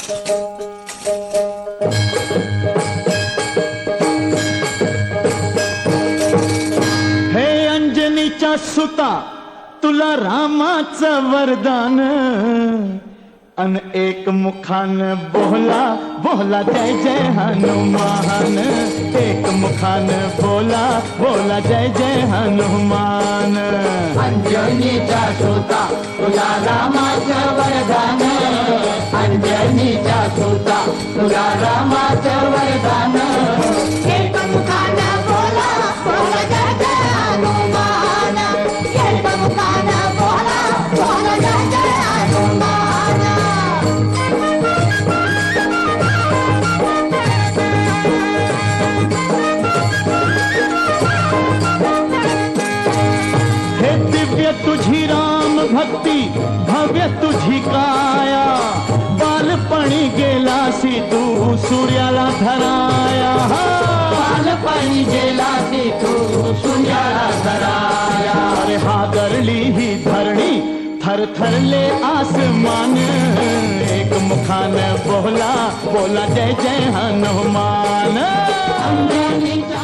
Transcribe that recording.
हे अंजनीच्या सुता तुला रामाचं वरदान अन एक मुखान बोला बोला जय जय हनुमान एक मुखान बोला बोला जय जय हनुमान अंजनीचा सुता तुला रामाचं वरदान अंजनीचा सुता तुला रामाचं वरदान एक मुखान बोला बोला जय जय हनुमान एक मुखान बोला बोला जय जय हनुमान तुझी राम भक्ती भव्य तुझी काया बालपणी गेलासी तू सूर्याला धराया बालपणी गेलासी तू सूर्याला धराया अरे हादरली ही धरणी थरथरले आसमान एक मुखान बोला बोला जय जय हनुमान अंजनीचा